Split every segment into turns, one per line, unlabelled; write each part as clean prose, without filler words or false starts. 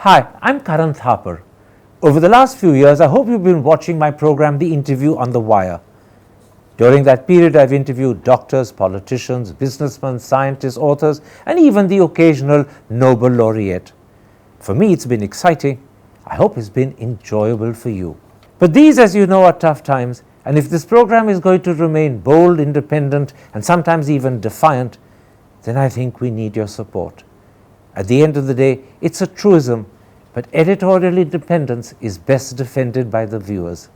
Hi, I'm Karan Thapar. Over the last few years, I hope you've been watching my program, The Interview on the Wire. During that period, I've interviewed doctors, politicians, businessmen, scientists, authors, and even the occasional Nobel laureate. For me, it's been exciting. I hope it's been enjoyable for you. But these, as you know, are tough times, and if this program is going to remain bold, independent, and sometimes even defiant, then I think we need your support. At the end of the day, it's a truism, but editorial independence is best defended by the viewers.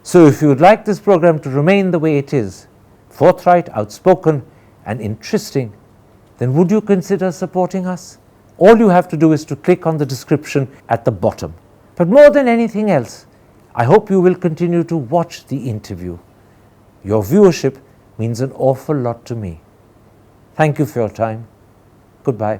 So if you would like this program to remain the way it is, forthright, outspoken, and interesting, then would you consider supporting us? All you have to do is to click on the description at the bottom. But more than anything else, I hope you will continue to watch the interview. Your viewership means an awful lot to me. Thank you for your time. Goodbye.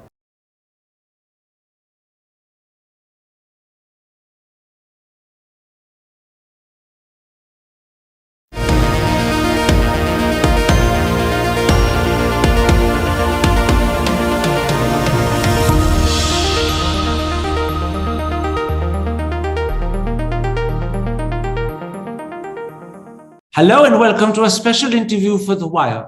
Hello and welcome to a special interview for The Wire.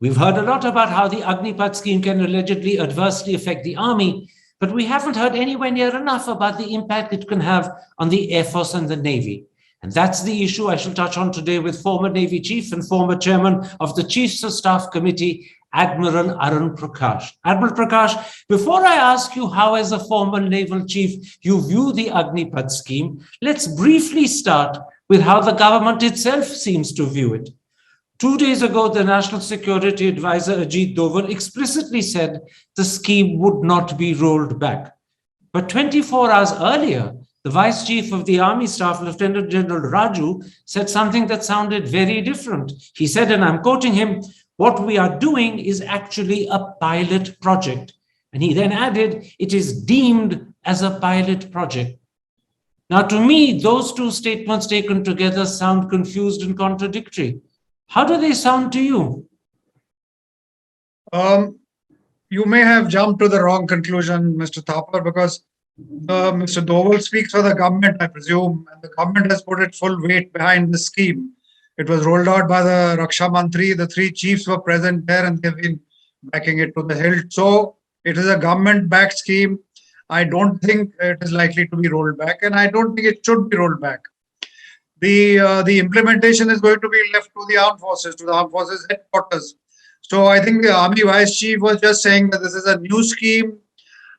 We've heard a lot about how the Agnipath scheme can allegedly adversely affect the army, but we haven't heard anywhere near enough about the impact it can have on the Air Force and the Navy. And that's the issue I shall touch on today with former Navy Chief and former Chairman of the Chiefs of Staff Committee, Admiral Arun Prakash. Admiral Prakash, before I ask you how, as a former Naval Chief, you view the Agnipath scheme, let's briefly start with how the government itself seems to view it. 2 days ago, the National Security Advisor Ajit Doval explicitly said the scheme would not be rolled back. But 24 hours earlier, the Vice Chief of the Army Staff, Lieutenant General Raju, said something that sounded very different. He said, and I'm quoting him, "What we are doing is actually a pilot project." And he then added, "It is deemed as a pilot project." Now, to me, those two statements taken together sound confused and contradictory. How do they sound to you?
You may have jumped to the wrong conclusion, Mr. Thapar, because Mr. Doval speaks for the government, I presume, and the government has put its full weight behind the scheme. It was rolled out by the Raksha Mantri. The three chiefs were present there and they've been backing it to the hilt. So it is a government-backed scheme. I don't think it is likely to be rolled back, and I don't think it should be rolled back. The implementation is going to be left to the armed forces, to the armed forces headquarters. So I think the Army Vice Chief was just saying that this is a new scheme,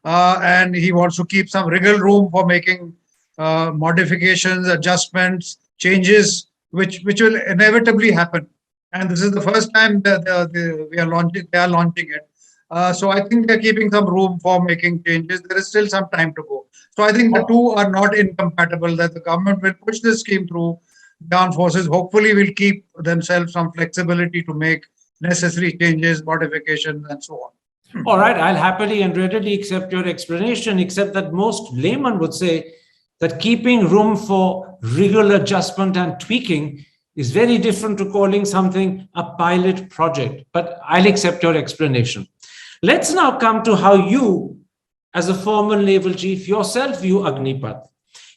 and he wants to keep some wriggle room for making modifications, adjustments, changes, which will inevitably happen. And this is the first time that they are launching it. So I think they're keeping some room for making changes. There is still some time to go. So I think the two are not incompatible, that the government will push this scheme through. The armed forces hopefully will keep themselves some flexibility to make necessary changes, modifications, and so on.
All right, I'll happily and readily accept your explanation, except that most laymen would say that keeping room for wriggle adjustment and tweaking is very different to calling something a pilot project. But I'll accept your explanation. Let's now come to how you, as a former naval chief, yourself view Agnipath.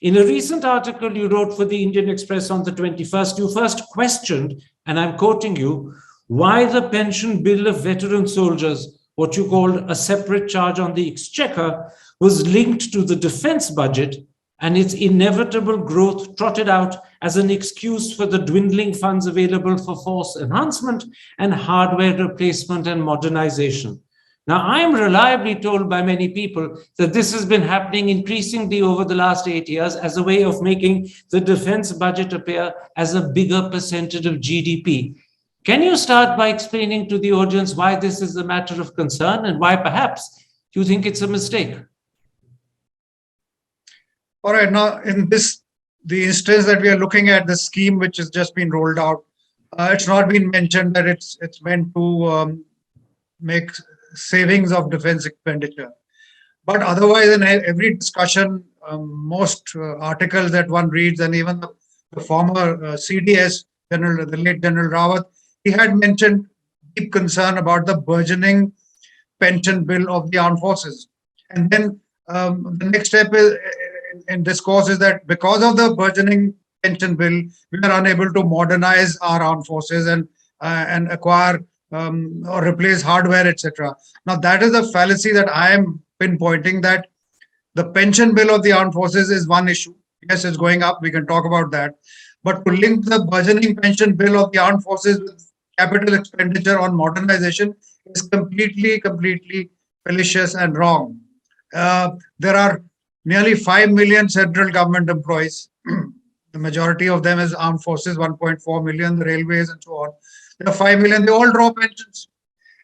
In a recent article you wrote for the Indian Express on the 21st, you first questioned, and I'm quoting you, why the pension bill of veteran soldiers, what you called a separate charge on the exchequer, was linked to the defense budget and its inevitable growth trotted out as an excuse for the dwindling funds available for force enhancement and hardware replacement and modernization. Now, I'm reliably told by many people that this has been happening increasingly over the last 8 years as a way of making the defense budget appear as a bigger percentage of GDP. Can you start by explaining to the audience why this is a matter of concern and why perhaps you think it's a mistake?
All right, now in the instance that we are looking at, the scheme which has just been rolled out, it's not been mentioned that it's meant to make savings of defense expenditure. But otherwise, in every discussion, most articles that one reads, and even the former CDS, the late General Rawat, he had mentioned deep concern about the burgeoning pension bill of the armed forces. And then the next step in discourse is that because of the burgeoning pension bill, we are unable to modernize our armed forces and acquire or replace hardware, etc. Now, that is a fallacy that I am pinpointing, that the pension bill of the armed forces is one issue. Yes, it's going up. We can talk about that. But to link the burgeoning pension bill of the armed forces with capital expenditure on modernization is completely fallacious and wrong. There are nearly 5 million central government employees. The majority of them is armed forces, 1.4 million, the railways and so on. There are 5 million, they all draw pensions.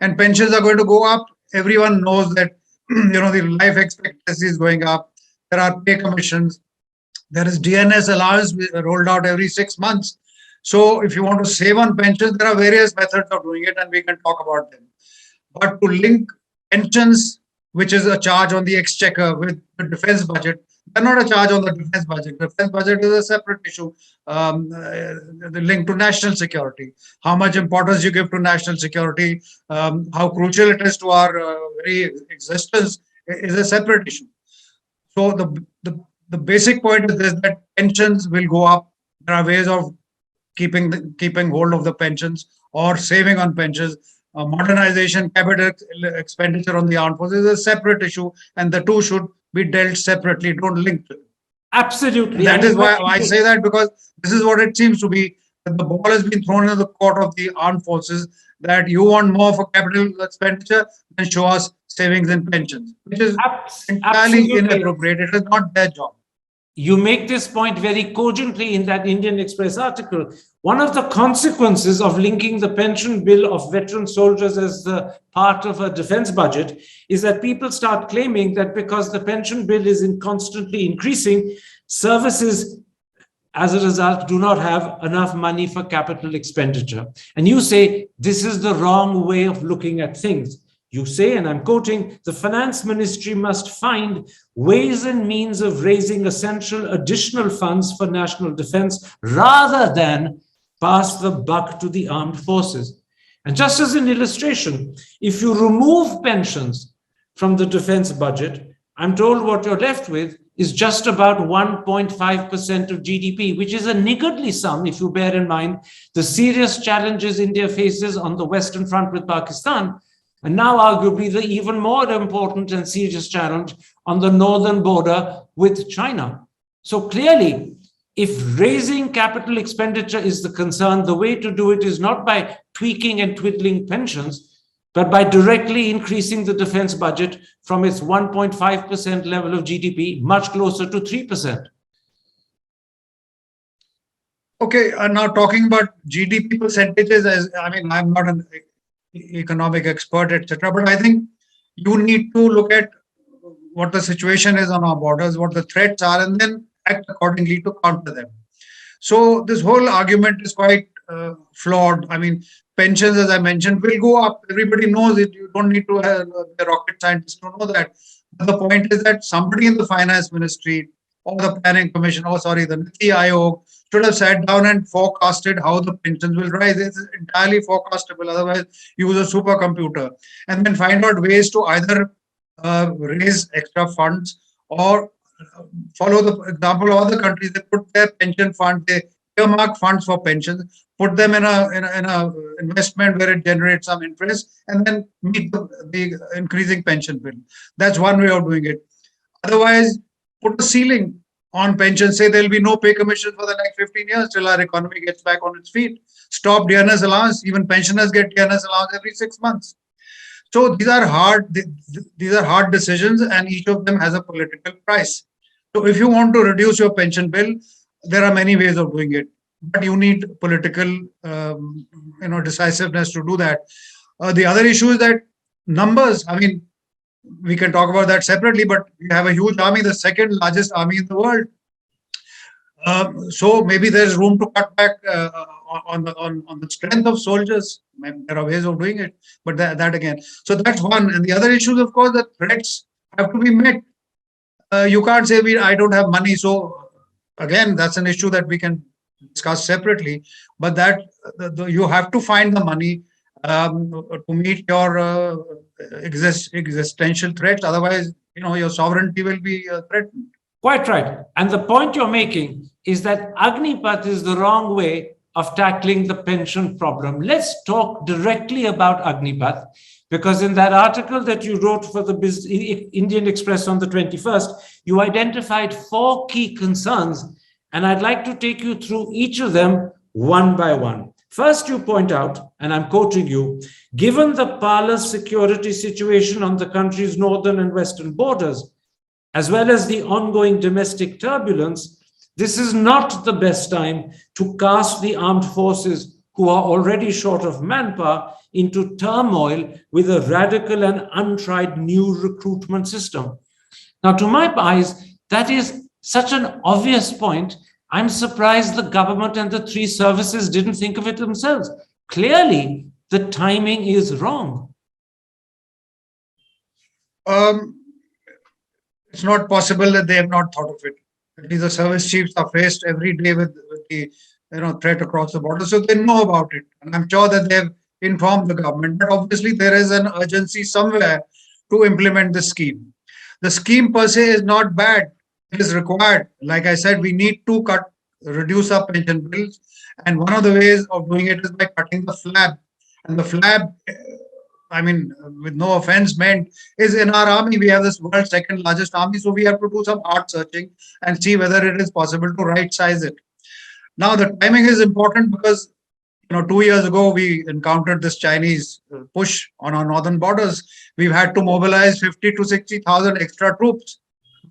And pensions are going to go up. Everyone knows that the life expectancy is going up. There are pay commissions. There is DNS allowance rolled out every 6 months. So if you want to save on pensions, there are various methods of doing it, and we can talk about them. But to link pensions, which is a charge on the exchequer, with the defense budget, they're not a charge on the defense budget. The defense budget is a separate issue, the link to national security. How much importance you give to national security, how crucial it is to our very existence is a separate issue. So the basic point is this, that pensions will go up. There are ways of keeping hold of the pensions or saving on pensions. Modernization, capital expenditure on the armed forces is a separate issue, and the two should be dealt separately. Don't link to it.
Absolutely.
That is why I say that, because this is what it seems to be. That the ball has been thrown into the court of the armed forces, that you want more for capital expenditure, then show us savings in pensions, which is entirely inappropriate. It is not their job.
You make this point very cogently in that Indian Express article. One of the consequences of linking the pension bill of veteran soldiers as the part of a defense budget is that people start claiming that because the pension bill is constantly increasing, services as a result do not have enough money for capital expenditure. And you say this is the wrong way of looking at things. You say, and I'm quoting, the finance ministry must find ways and means of raising essential additional funds for national defense rather than pass the buck to the armed forces. And just as an illustration, if you remove pensions from the defense budget, I'm told what you're left with is just about 1.5% of GDP, which is a niggardly sum if you bear in mind the serious challenges India faces on the Western Front with Pakistan, and now arguably the even more important and serious challenge on the northern border with China. So clearly, if raising capital expenditure is the concern, the way to do it is not by tweaking and twiddling pensions, but by directly increasing the defense budget from its 1.5% level of GDP much closer to 3%.
Okay, now talking about GDP percentages, I'm not an economic expert, etc. But I think you need to look at what the situation is on our borders, what the threats are, and then act accordingly to counter them. So this whole argument is quite flawed. Pensions, as I mentioned, will go up. Everybody knows it. You don't need to have a rocket scientist to know that. But the point is that somebody in the finance ministry or the planning commission, the Niti Aayog, should have sat down and forecasted how the pensions will rise. It's entirely forecastable. Otherwise, use a supercomputer and then find out ways to either raise extra funds or follow the example of other countries. They put their pension fund, they earmark funds for pensions, put them in a investment where it generates some interest, and then meet the increasing pension bill. That's one way of doing it. Otherwise, put a ceiling on pensions, say there'll be no pay commission for the next 15 years till our economy gets back on its feet. Stop DNS allowance. Even pensioners get DNS allowance every 6 months. So these are hard decisions, and each of them has a political price. So if you want to reduce your pension bill, there are many ways of doing it, but you need political decisiveness to do that. The other issue is that numbers. We can talk about that separately, but we have a huge army, the second largest army in the world. So maybe there's room to cut back on the strength of soldiers. There are ways of doing it, but that again. So that's one. And the other issue is, of course, the threats have to be met. You can't say I don't have money. So again, that's an issue that we can discuss separately. But that you have to find the money to meet your existential threats. Otherwise, your sovereignty will be threatened.
Quite right. And the point you're making is that Agnipath is the wrong way of tackling the pension problem. Let's talk directly about Agnipath, because in that article that you wrote for the Indian Express on the 21st, you identified 4 key concerns, and I'd like to take you through each of them one by one. First, you point out, and I'm quoting you, given the parlous security situation on the country's northern and western borders, as well as the ongoing domestic turbulence, this is not the best time to cast the armed forces, who are already short of manpower, into turmoil with a radical and untried new recruitment system. Now, to my eyes, that is such an obvious point. I'm surprised the government and the 3 services didn't think of it themselves. Clearly, the timing is wrong.
It's not possible that they have not thought of it. The service chiefs are faced every day with the threat across the border, so they know about it, and I'm sure that they have informed the government. But obviously, there is an urgency somewhere to implement the scheme. The scheme per se is not bad. It is required. Like I said, we need to reduce our pension bills, and one of the ways of doing it is by cutting the flab. And the flab, I mean, with no offense meant, is in our army. We have this world's second largest army, so we have to do some heart searching and see whether it is possible to right size it. Now, the timing is important because 2 years ago we encountered this Chinese push on our northern borders. We've had to mobilize 50 to 60,000 extra troops.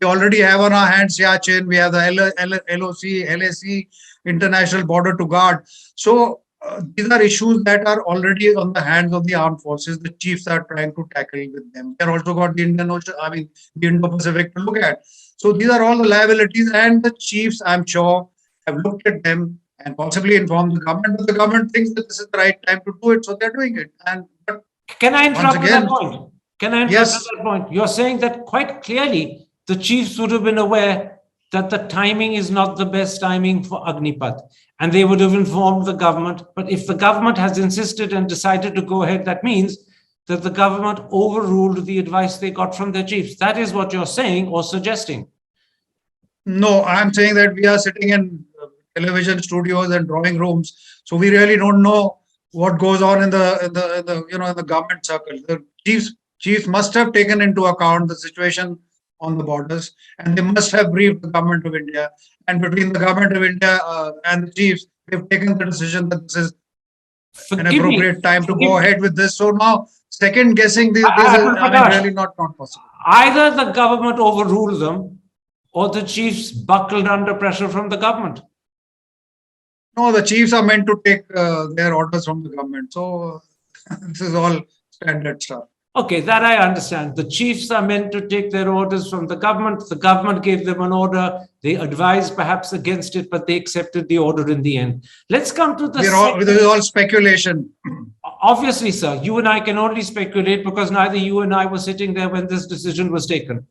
We already have on our hands Siachen. We have the LOC, LAC, international border to guard. So these are issues that are already on the hands of the armed forces. The chiefs are trying to tackle with them. They're also got the Indian Ocean, the Indo-Pacific to look at. So these are all the liabilities, and the chiefs, I'm sure, have looked at them and possibly informed the government, but the government thinks that this is the right time to do it, so they're doing it. But
can I interrupt
again,
at that point? Can I interrupt at that point? You're saying that quite clearly the chiefs would have been aware that the timing is not the best timing for Agnipath, and they would have informed the government. But if the government has insisted and decided to go ahead, that means that the government overruled the advice they got from their chiefs. That is what you're saying or suggesting.
No, I'm saying that we are sitting in television studios and drawing rooms, so we really don't know what goes on in the government circle. The chiefs must have taken into account the situation on the borders, and they must have briefed the government of India. And between the government of India and the chiefs, they've taken the decision that this is an appropriate time to go ahead with this. So now, second guessing this is really not possible.
Either the government overruled them, or the chiefs buckled under pressure from the government.
No, the chiefs are meant to take their orders from the government. So this is all standard stuff.
Okay, that I understand. The chiefs are meant to take their orders from the government. The government gave them an order. They advised perhaps against it, but they accepted the order in the end. Let's come to the...
This is all speculation.
Obviously, sir, you and I can only speculate because neither you and I were sitting there when this decision was taken.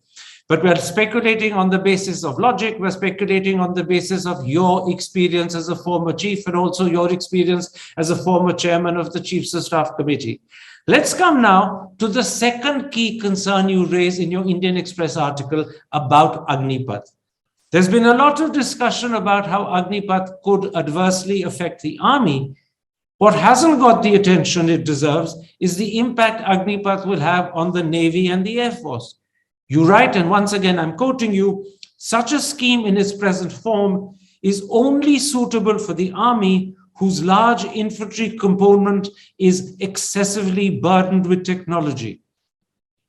But we're speculating on the basis of logic. We're speculating on the basis of your experience as a former chief and also your experience as a former chairman of the Chiefs of Staff Committee. Let's come now to the second key concern you raise in your Indian Express article about Agnipath. There's been a lot of discussion about how Agnipath could adversely affect the army. What hasn't got the attention it deserves is the impact Agnipath will have on the Navy and the Air Force. You write, and once again I'm quoting you, such a scheme in its present form is only suitable for the army whose large infantry component is excessively burdened with technology.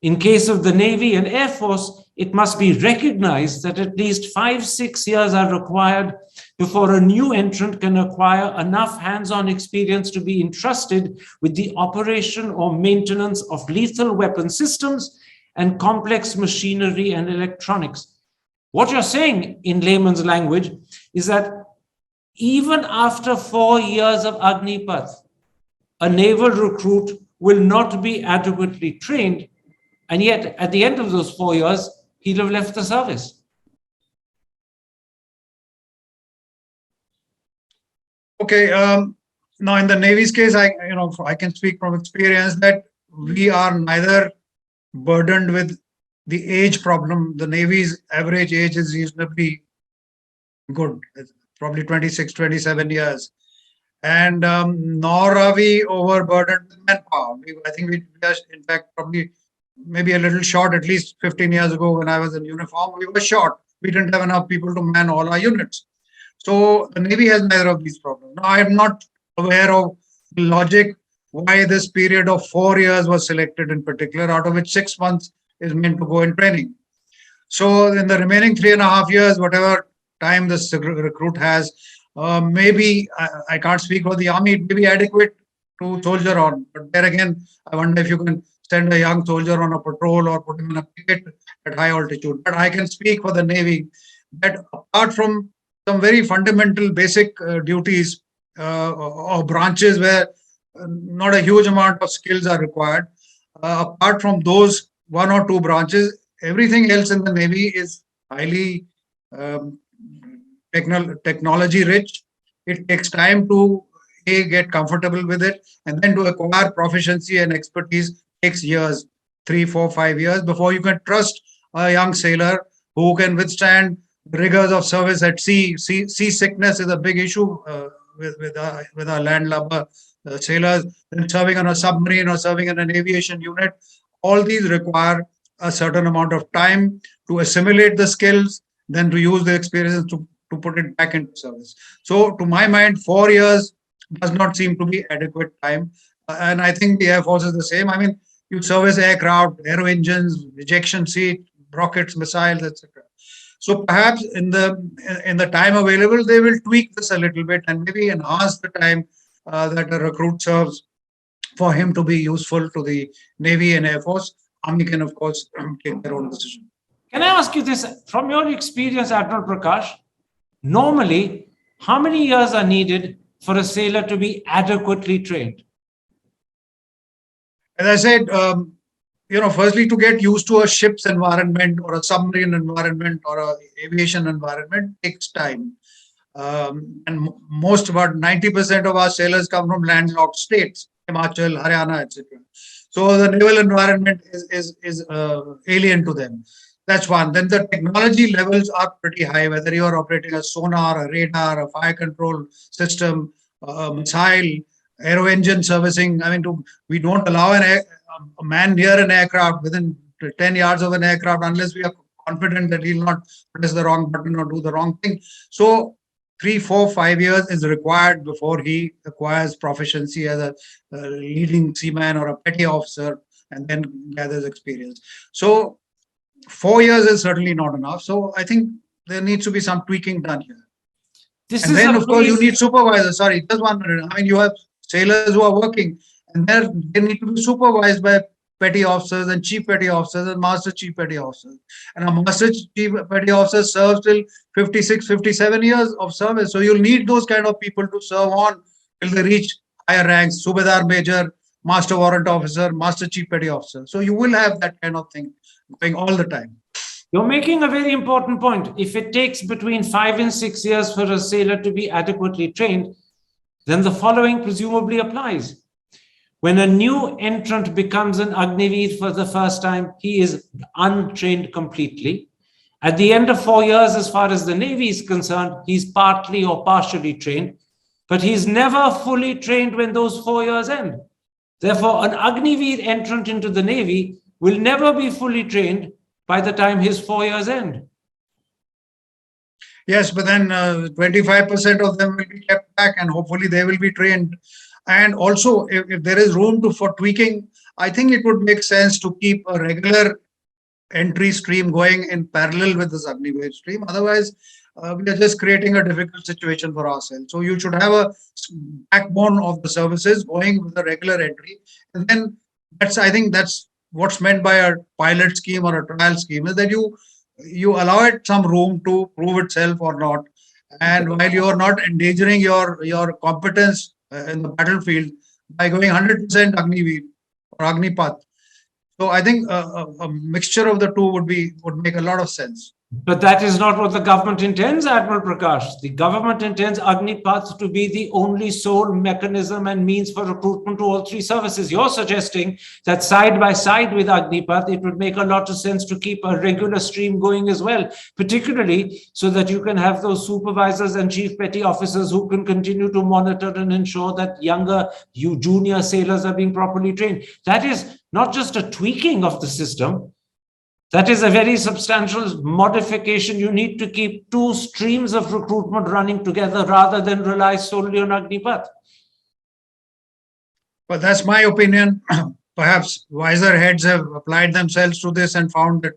In case of the Navy and Air Force, it must be recognized that at least 5-6 years are required before a new entrant can acquire enough hands-on experience to be entrusted with the operation or maintenance of lethal weapon systems and complex machinery and electronics. What you're saying in layman's language is that even after 4 years of Agnipath, a naval recruit will not be adequately trained, and yet at the end of those 4 years, he'll have left the service.
Okay, now in the Navy's case, I can speak from experience that we are neither burdened with the age problem. The Navy's average age is reasonably good, it's probably 26, 27 years. And nor are we overburdened with manpower. I think we are, in fact, probably maybe a little short. At least 15 years ago, when I was in uniform, we were short. We didn't have enough people to man all our units. So the Navy has neither of these problems. Now, I am not aware of the logic why this period of 4 years was selected in particular, out of which 6 months is meant to go in training. So in the remaining 3.5 years, whatever time this recruit has, maybe I can't speak for the army, it may be adequate to soldier on. But there again, I wonder if you can send a young soldier on a patrol or put him in a picket at high altitude. But I can speak for the Navy that apart from some very fundamental basic duties or branches where not a huge amount of skills are required, apart from those one or two branches, everything else in the Navy is highly um, technology rich. It takes time to get comfortable with it, and then to acquire proficiency and expertise takes years, 3, 4, 5 years before you can trust a young sailor who can withstand the rigors of service at sea. Seasickness is a big issue with our landlubber sailors. Then serving on a submarine or serving in an aviation unit, all these require a certain amount of time to assimilate the skills, then to use the experiences to put it back into service. So, to my mind, 4 years does not seem to be adequate time. And I think the Air Force is the same. I mean, you service aircraft, aero engines, ejection seat, rockets, missiles, etc. So perhaps in the time available, they will tweak this a little bit and maybe enhance the time that a recruit serves for him to be useful to the Navy and Air Force. Army can, of course, take their own decision.
Can I ask you this? From your experience, Admiral Prakash, normally, how many years are needed for a sailor to be adequately trained?
As I said, firstly, to get used to a ship's environment or a submarine environment or a aviation environment takes time. And most, about 90% of our sailors come from landlocked states, Himachal, Haryana, etc. So the naval environment is alien to them. That's one. Then the technology levels are pretty high, whether you're operating a sonar, a radar, a fire control system, a missile, aero engine servicing. I mean, we don't allow a man near an aircraft within 10 yards of an aircraft unless we are confident that he'll not press the wrong button or do the wrong thing. So 3, 4, 5 years is required before he acquires proficiency as a leading seaman or a petty officer and then gathers experience. So 4 years is certainly not enough. So I think there needs to be some tweaking done here. And then, of course, you need supervisors. Sorry, just 1 minute. I mean, you have sailors who are working and they need to be supervised by petty officers and chief petty officers and master chief petty officers. And a master chief petty officer serves till 56, 57 years of service. So you'll need those kind of people to serve on till they reach higher ranks, Subedar Major, Master Warrant Officer, Master Chief Petty Officer. So you will have that kind of thing going all the time.
You're making a very important point. If it takes between 5 and 6 years for a sailor to be adequately trained, then the following presumably applies. When a new entrant becomes an Agniveer for the first time, he is untrained completely. At the end of 4 years, as far as the Navy is concerned, he's partly or partially trained, but he's never fully trained when those 4 years end. Therefore, an Agniveer entrant into the Navy will never be fully trained by the time his 4 years end.
Yes, but then 25% of them will be kept back and hopefully they will be trained. And also, if there is room for tweaking, I think it would make sense to keep a regular entry stream going in parallel with this Agniveer stream. Otherwise, we are just creating a difficult situation for ourselves. So you should have a backbone of the services going with a regular entry. And then I think that's what's meant by a pilot scheme or a trial scheme, is that you allow it some room to prove itself or not. And while you are not endangering your competence in the battlefield by going 100% Agniveer or Agnipath. So I think a mixture of the two would make a lot of sense.
But that is not what the government intends, Admiral Prakash. The government intends Agnipath to be the only sole mechanism and means for recruitment to all three services. You're suggesting that side by side with Agnipath, it would make a lot of sense to keep a regular stream going as well, particularly so that you can have those supervisors and chief petty officers who can continue to monitor and ensure that junior sailors are being properly trained. That is not just a tweaking of the system. That is a very substantial modification. You need to keep two streams of recruitment running together rather than rely solely on Agnipath.
But that's my opinion. Perhaps wiser heads have applied themselves to this and found that,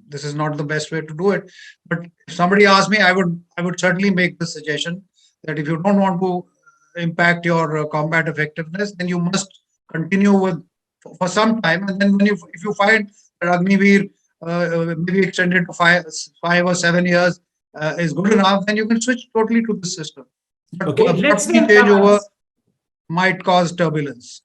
this is not the best way to do it. But if somebody asked me, I would certainly make the suggestion that if you don't want to impact your combat effectiveness, then you must continue with for some time. And then if you find Agniveer maybe extended to 5 or 7 years is good enough, then you can switch totally to the system. But
okay, let's
changeover might cause turbulence.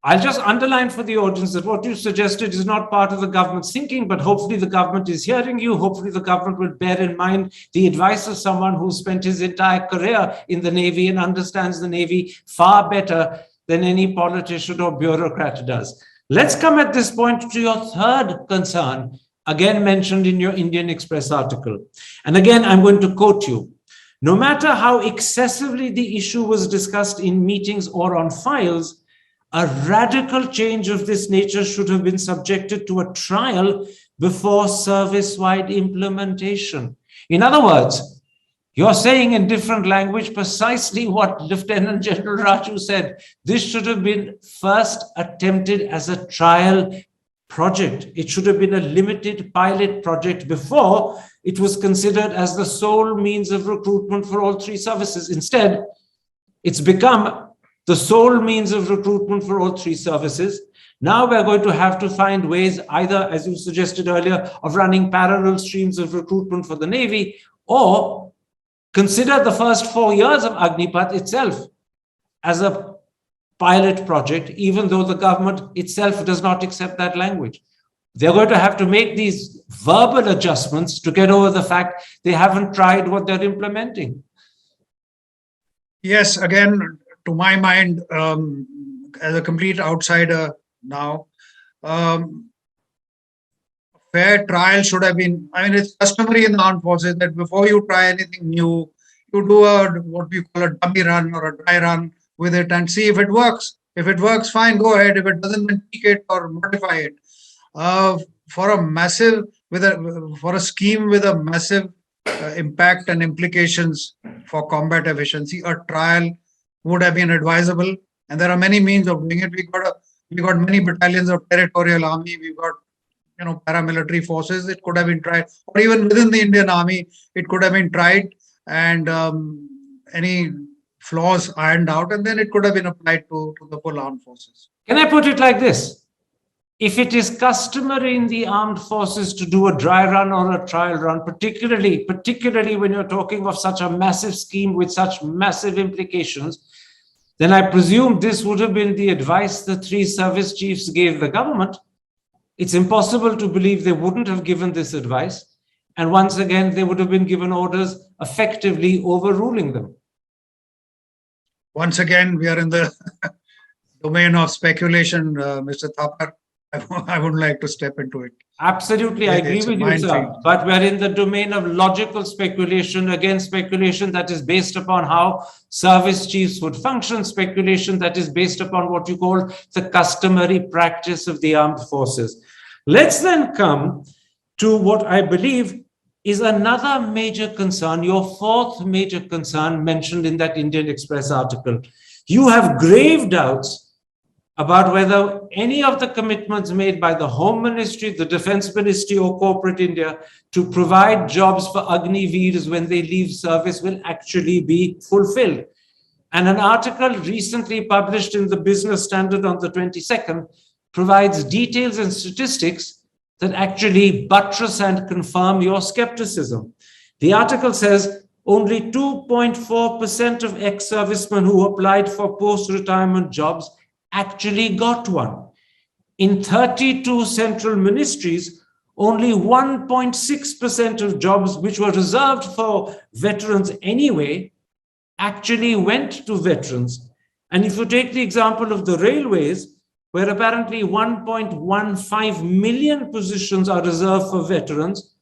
I'll just underline for the audience that what you suggested is not part of the government's thinking, but hopefully the government is hearing you. Hopefully the government will bear in mind the advice of someone who spent his entire career in the Navy and understands the Navy far better than any politician or bureaucrat does. Let's come at this point to your third concern, again mentioned in your Indian Express article. And again, I'm going to quote you. No matter how excessively the issue was discussed in meetings or on files, a radical change of this nature should have been subjected to a trial before service-wide implementation. In other words, you're saying in different language precisely what Lieutenant General Raju said. This should have been first attempted as a trial project. It should have been a limited pilot project before it was considered as the sole means of recruitment for all three services. Instead, it's become the sole means of recruitment for all three services. Now we're going to have to find ways, either, as you suggested earlier, of running parallel streams of recruitment for the Navy, or consider the first 4 years of Agnipath itself as a pilot project, even though the government itself does not accept that language. They're going to have to make these verbal adjustments to get over the fact they haven't tried what they're implementing.
Yes, again, to my mind, as a complete outsider now, fair trial should have been, it's customary in the armed forces that before you try anything new, you do what we call a dummy run or a dry run with it and see if it works. If it works, fine, go ahead. If it doesn't, then tweak it or modify it. For a scheme with a massive impact and implications for combat efficiency, a trial would have been advisable. And there are many means of doing it. We got many battalions of territorial army. We've got paramilitary forces. It could have been tried, or even within the Indian Army, it could have been tried, and any flaws ironed out, and then it could have been applied to the full armed forces.
Can I put it like this? If it is customary in the armed forces to do a dry run or a trial run, particularly when you're talking of such a massive scheme with such massive implications, then I presume this would have been the advice the three service chiefs gave the government. It's impossible to believe they wouldn't have given this advice. And once again, they would have been given orders effectively overruling them.
Once again, we are in the domain of speculation, Mr. Thapar. I would like to step into it.
Absolutely, I agree with you, sir. But we're in the domain of logical speculation. Again, speculation that is based upon how service chiefs would function, speculation that is based upon what you call the customary practice of the armed forces. Let's then come to what I believe is another major concern, your fourth major concern mentioned in that Indian Express article. You have grave doubts about whether any of the commitments made by the Home Ministry, the Defense Ministry, or corporate India to provide jobs for Agniveers when they leave service will actually be fulfilled. And an article recently published in the Business Standard on the 22nd provides details and statistics that actually buttress and confirm your skepticism. The article says only 2.4% of ex-servicemen who applied for post-retirement jobs actually got one. In 32 central ministries, only 1.6% of jobs which were reserved for veterans anyway actually went to veterans. And if you take the example of the railways, where apparently 1.15 million positions are reserved for veterans,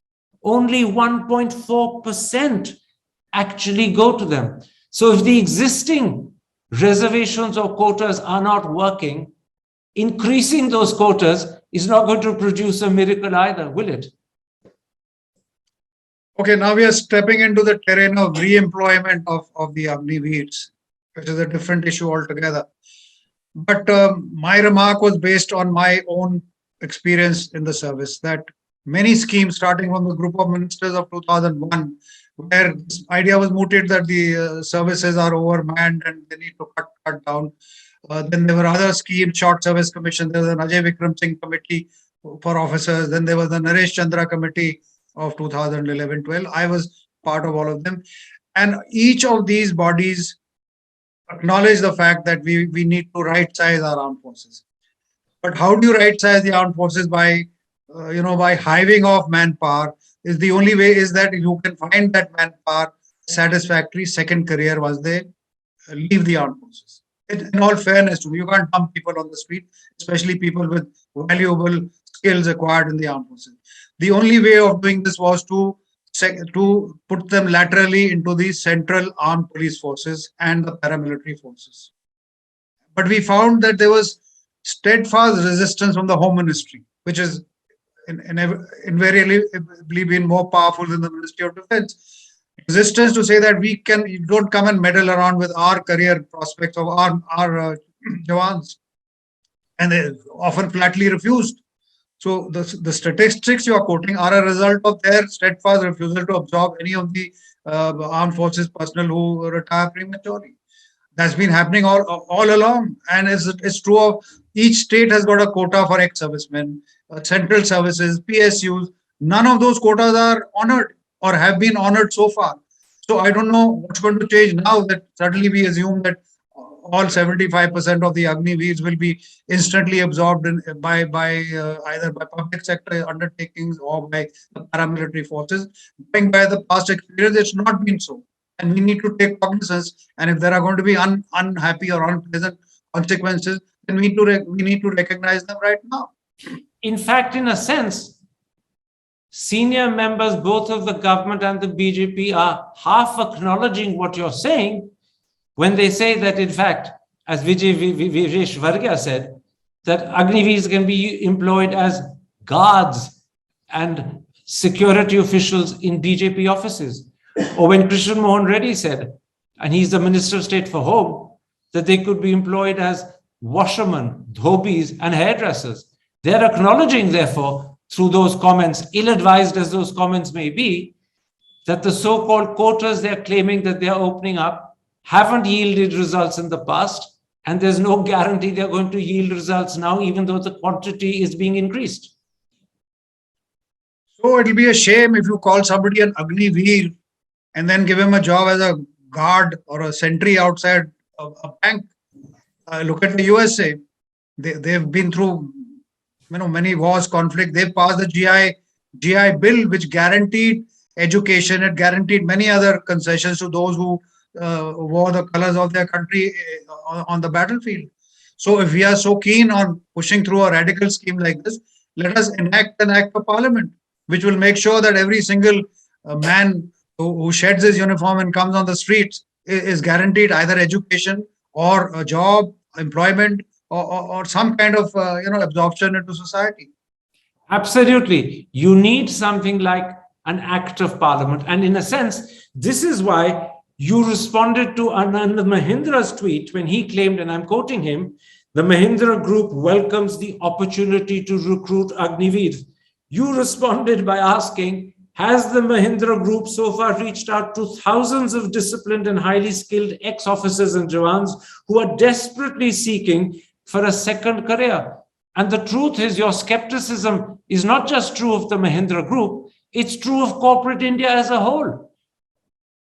only 1.4% actually go to them. So if the existing reservations or quotas are not working, increasing those quotas is not going to produce a miracle either, will it?
Okay, now we are stepping into the terrain of re-employment of the Agniveers, which is a different issue altogether. But my remark was based on my own experience in the service, that many schemes, starting from the group of ministers of 2001, where this idea was mooted that the services are overmanned and they need to cut down. Then there were other schemes, short service commission. There was an Ajay Vikram Singh committee for officers. Then there was the Naresh Chandra committee of 2011-12. I was part of all of them. And each of these bodies acknowledge the fact that we need to right size our armed forces. But how do you right size the armed forces? By by hiving off manpower is the only way, is that you can find that manpower satisfactory second career once they leave the armed forces. In all fairness to you, can't dump people on the street, especially people with valuable skills acquired in the armed forces. The only way of doing this was to put them laterally into the central armed police forces and the paramilitary forces. But we found that there was steadfast resistance from the Home Ministry, which is invariably been more powerful than the Ministry of Defense. Resistance to say that you don't come and meddle around with our career prospects of our Jawans, and they often flatly refused. So the statistics you are quoting are a result of their steadfast refusal to absorb any of the armed forces personnel who retire prematurely. That's been happening all along, and it's true of each state has got a quota for ex-servicemen, central services, PSUs. None of those quotas are honored or have been honored so far. So I don't know what's going to change now that suddenly we assume that all 75% of the Agniveers will be instantly absorbed by either by public sector undertakings or by the paramilitary forces. Going by the past experience, it's not been so. And we need to take cognizance. And if there are going to be unhappy or unpleasant consequences, then we need to recognize them right now.
In fact, in a sense, senior members both of the government and the BJP are half acknowledging what you're saying when they say that, in fact, as Vijesh Varga said, that Agniveers can be employed as guards and security officials in BJP offices. Or when Krishnan Mohan Reddy said, and he's the Minister of State for Home, that they could be employed as washermen, dhobis, and hairdressers. They're acknowledging, therefore, through those comments, ill-advised as those comments may be, that the so-called quotas they're claiming that they're opening up haven't yielded results in the past, and there's no guarantee they're going to yield results now, even though the quantity is being increased.
So it'll be a shame if you call somebody an Agniveer and then give him a job as a guard or a sentry outside a bank. Look at the USA. They've been through many wars, conflict. They've passed the GI Bill, which guaranteed education. It guaranteed many other concessions to those who wore the colors of their country on the battlefield. So if we are so keen on pushing through a radical scheme like this, let us enact an act of parliament, which will make sure that every single man who sheds his uniform and comes on the streets is guaranteed either education or a job, employment, or some kind of absorption into society.
Absolutely. You need something like an act of parliament. And in a sense, this is why you responded to Anand Mahindra's tweet when he claimed, and I'm quoting him, the Mahindra group welcomes the opportunity to recruit Agniveers. You responded by asking, has the Mahindra group so far reached out to thousands of disciplined and highly skilled ex-officers and Jawans who are desperately seeking for a second career? And the truth is, your skepticism is not just true of the Mahindra group, it's true of corporate India as a whole.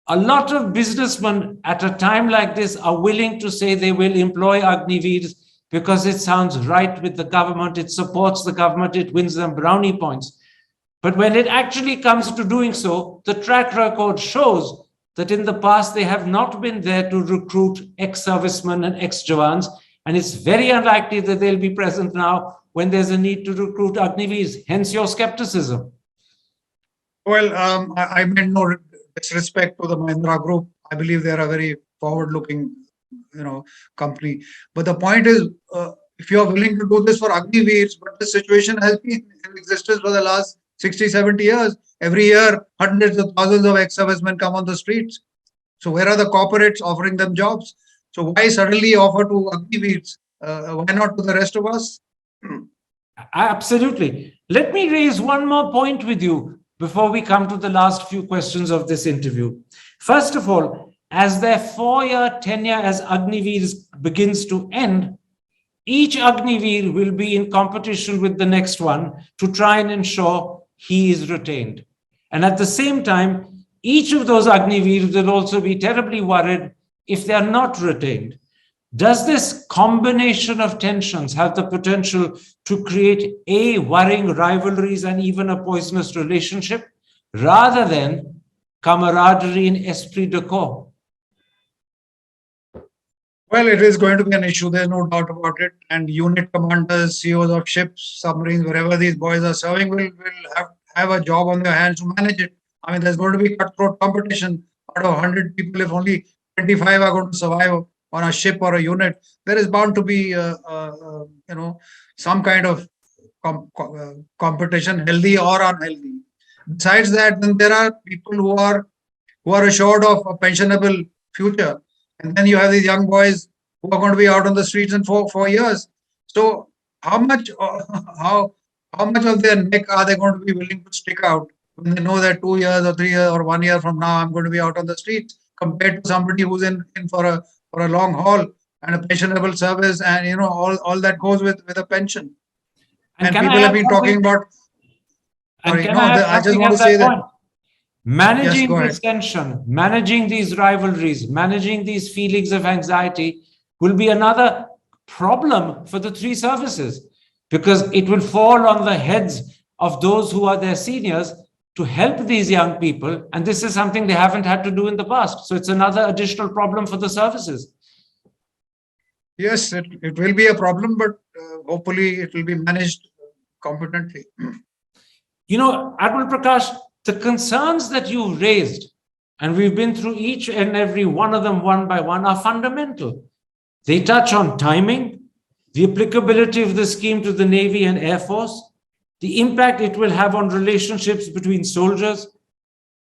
A lot of businessmen at a time like this are willing to say they will employ Agniveers because it sounds right with the government, it supports the government, it wins them brownie points. But when it actually comes to doing so, the track record shows that in the past they have not been there to recruit ex-servicemen and ex-jawans, and it's very unlikely that they'll be present now when there's a need to recruit Agniveers, hence your skepticism.
Well, I meant no disrespect to the Mahindra group. I believe they're a very forward-looking, company. But the point is, if you are willing to do this for Agniveers, but the situation has been in existence for the last 60, 70 years. Every year, hundreds of thousands of ex-servicemen come on the streets. So where are the corporates offering them jobs? So why suddenly offer to Agniveers? Why not to the rest of us?
Absolutely. Let me raise one more point with you before we come to the last few questions of this interview. First of all, as their 4-year tenure as Agniveers begins to end, each Agniveer will be in competition with the next one to try and ensure he is retained. And at the same time, each of those Agniveers will also be terribly worried if they are not retained. Does this combination of tensions have the potential to create worrying rivalries and even a poisonous relationship, rather than camaraderie and esprit de corps?
Well, it is going to be an issue. There's no doubt about it. And unit commanders, CEOs of ships, submarines, wherever these boys are serving, will have a job on their hands to manage it. I mean, there's going to be cutthroat competition. Out of 100 people, if only 25 are going to survive on a ship or a unit, there is bound to be, some kind of competition, healthy or unhealthy. Besides that, then there are people who are assured of a pensionable future. And then you have these young boys who are going to be out on the streets in 4 years. So how much of their neck are they going to be willing to stick out when they know that 2 years or 3 years or 1 year from now I'm going to be out on the streets, compared to somebody who's in for a long haul and a pensionable service, and all that goes with a pension. And people have been talking about. Sorry, no, I just want to say that.
Managing this tension, managing these rivalries, managing these feelings of anxiety will be another problem for the three services, because it will fall on the heads of those who are their seniors to help these young people. And this is something they haven't had to do in the past. So it's another additional problem for the services.
Yes, it will be a problem, but hopefully it will be managed competently.
Admiral Prakash, the concerns that you raised, and we've been through each and every one of them one by one, are fundamental. They touch on timing, the applicability of the scheme to the Navy and Air Force, the impact it will have on relationships between soldiers,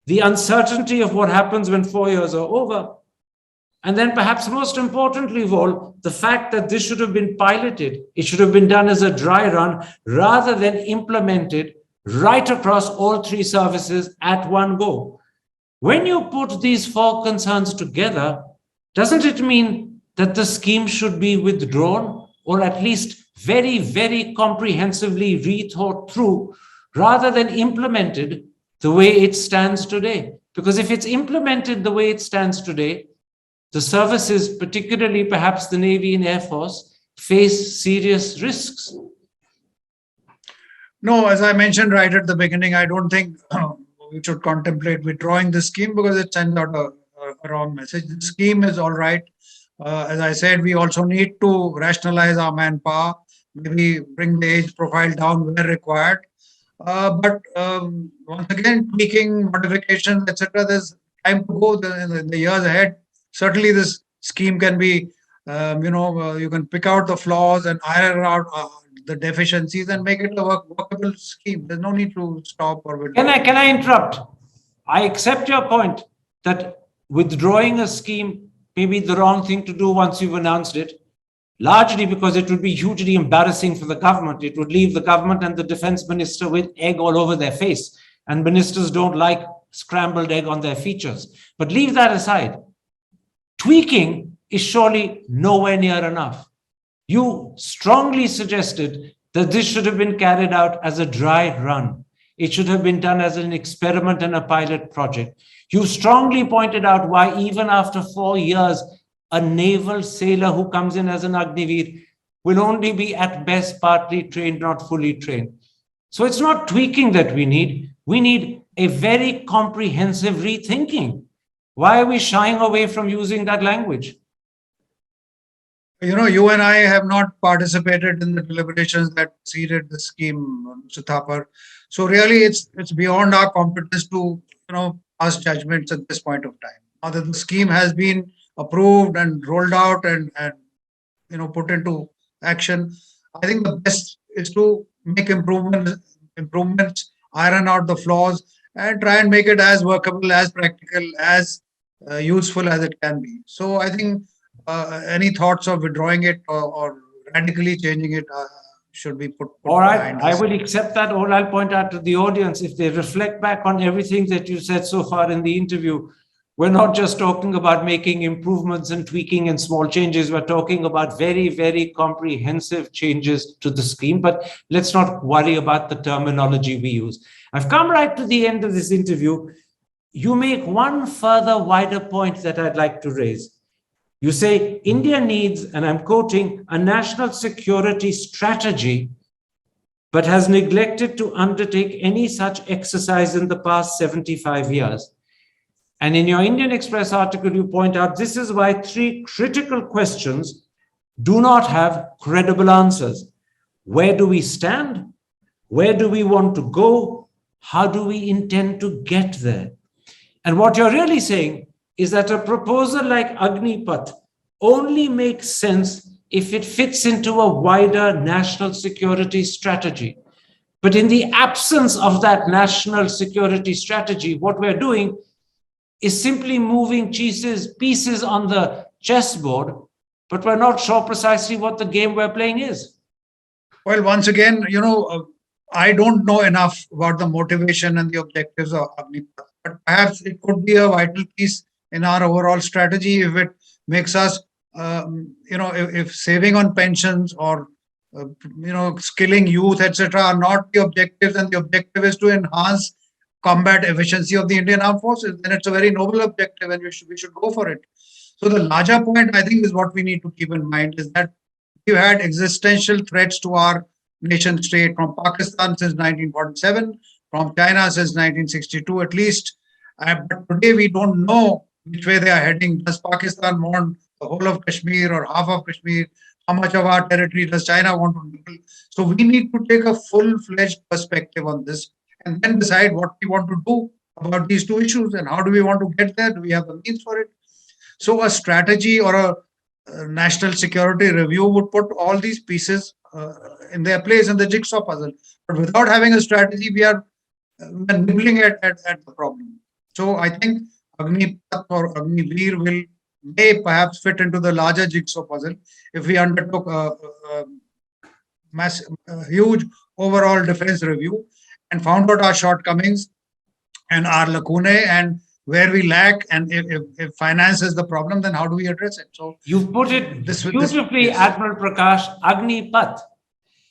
the uncertainty of what happens when 4 years are over, and then perhaps most importantly of all, the fact that this should have been piloted. It should have been done as a dry run rather than implemented right across all three services at one go. When you put these 4 concerns together, doesn't it mean that the scheme should be withdrawn, or at least very, very comprehensively rethought through, rather than implemented the way it stands today? Because if it's implemented the way it stands today, the services, particularly perhaps the Navy and Air Force, face serious risks.
No, as I mentioned right at the beginning, I don't think we should contemplate withdrawing the scheme, because it sends out a wrong message. The scheme is all right. As I said, we also need to rationalize our manpower, maybe bring the age profile down where required. But once again, tweaking, modifications, etc., there's time to go in the years ahead. Certainly, this scheme can be, you can pick out the flaws and iron out the deficiencies and make it a workable scheme. There's no need to stop or withdraw.
Can I interrupt? I accept your point that withdrawing a scheme may be the wrong thing to do once you've announced it, largely because it would be hugely embarrassing for the government. It would leave the government and the defense minister with egg all over their face. And ministers don't like scrambled egg on their features. But leave that aside. Tweaking is surely nowhere near enough. You strongly suggested that this should have been carried out as a dry run. It should have been done as an experiment and a pilot project. You strongly pointed out why even after 4 years, a naval sailor who comes in as an Agniveer will only be at best partly trained, not fully trained. So it's not tweaking that we need a very comprehensive rethinking. Why are we shying away from using that language?
You and I have not participated in the deliberations that preceded the scheme, Mr. Thapar. So really, it's beyond our competence to pass judgments at this point of time. Now that the scheme has been approved and rolled out and put into action, I think the best is to make improvements, iron out the flaws, and try and make it as workable, as practical, as useful as it can be. So I think any thoughts of withdrawing it or radically changing it should be put
All right,
behind
I
us.
will accept that. All I'll point out to the audience, if they reflect back on everything that you said so far in the interview, we're not just talking about making improvements and tweaking and small changes. We're talking about very, very comprehensive changes to the scheme. But let's not worry about the terminology we use. I've come right to the end of this interview. You make one further wider point that I'd like to raise. You say India needs, and I'm quoting, a national security strategy, but has neglected to undertake any such exercise in the past 75 years. And in your Indian Express article, you point out this is why 3 critical questions do not have credible answers. Where do we stand? Where do we want to go? How do we intend to get there? And what you're really saying is that a proposal like Agnipath only makes sense if it fits into a wider national security strategy. But in the absence of that national security strategy, what we're doing is simply moving pieces on the chessboard, but we're not sure precisely what the game we're playing is.
Well, once again, I don't know enough about the motivation and the objectives of Agnipath, but perhaps it could be a vital piece in our overall strategy if it makes us, if saving on pensions or, skilling youth, etc., are not the objectives, and the objective is to enhance combat efficiency of the Indian Armed Forces, then it's a very noble objective and we should go for it. So the larger point, I think, is what we need to keep in mind is that we've had existential threats to our nation state from Pakistan since 1947, from China since 1962 at least. But today we don't know which way they are heading. Does Pakistan want the whole of Kashmir or half of Kashmir? How much of our territory does China want to do? So we need to take a full-fledged perspective on this and then decide what we want to do about these 2 issues and how do we want to get there? Do we have the means for it? So a strategy or a national security review would put all these pieces in their place in the jigsaw puzzle. But without having a strategy, we are nibbling at the problem. So I think Agnipath or Agniveer may perhaps fit into the larger jigsaw puzzle if we undertook a huge overall defense review and found out our shortcomings and our lacunae and where we lack, and if finance is the problem, then how do we address it? So
you've put it beautifully, yes. Admiral Prakash. Agnipath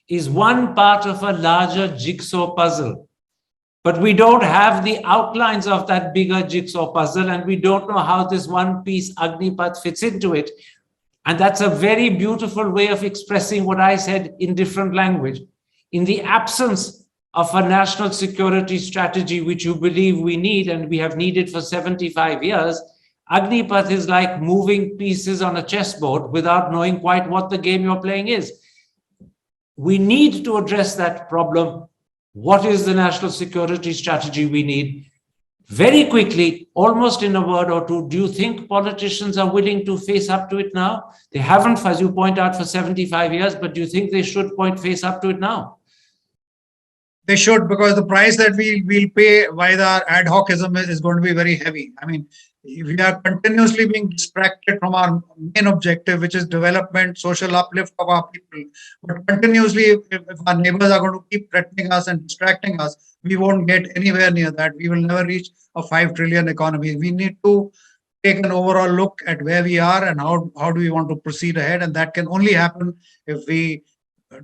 is one part of a larger jigsaw puzzle, but we don't have the outlines of that bigger jigsaw puzzle, and we don't know how this one piece Agnipath fits into it. And that's a very beautiful way of expressing what I said in different language. In the absence of a national security strategy, which you believe we need and we have needed for 75 years, Agnipath is like moving pieces on a chessboard without knowing quite what the game you're playing is. We need to address that problem. What is the national security strategy we need? Very quickly, almost in a word or two, do you think politicians are willing to face up to it now? They haven't, as you point out, for 75 years, but do you think they should face up to it now?
They should, because the price that we'll pay by the ad hocism is going to be very heavy. I mean, we are continuously being distracted from our main objective, which is development, social uplift of our people. But continuously, if our neighbors are going to keep threatening us and distracting us, we won't get anywhere near that. We will never reach a 5 trillion economy. We need to take an overall look at where we are and how do we want to proceed ahead. And that can only happen if we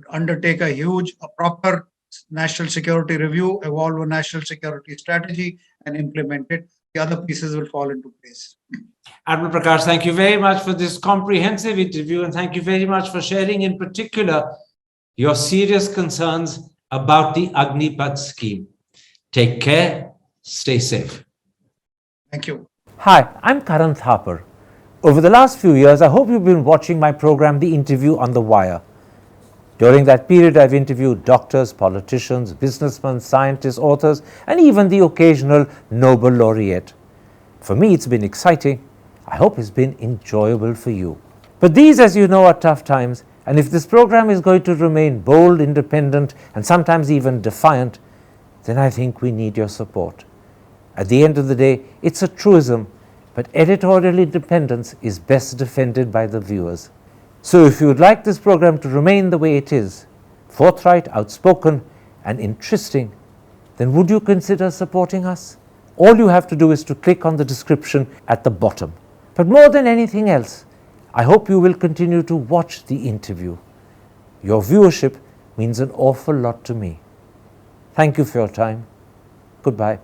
undertake a proper national security review, evolve a national security strategy, and implement it. The other pieces will fall into place.
Admiral Prakash, thank you very much for this comprehensive interview, and thank you very much for sharing in particular your serious concerns about the Agnipath scheme. Take care, stay safe.
Thank you.
Hi, I'm Karan Thapar. Over the last few years, I hope you've been watching my program, The Interview on the Wire. During that period, I've interviewed doctors, politicians, businessmen, scientists, authors, and even the occasional Nobel laureate. For me, it's been exciting. I hope it's been enjoyable for you. But these, as you know, are tough times, and if this program is going to remain bold, independent, and sometimes even defiant, then I think we need your support. At the end of the day, it's a truism, but editorial independence is best defended by the viewers. So if you would like this program to remain the way it is, forthright, outspoken, and interesting, then would you consider supporting us? All you have to do is to click on the description at the bottom. But more than anything else, I hope you will continue to watch the interview. Your viewership means an awful lot to me. Thank you for your time. Goodbye.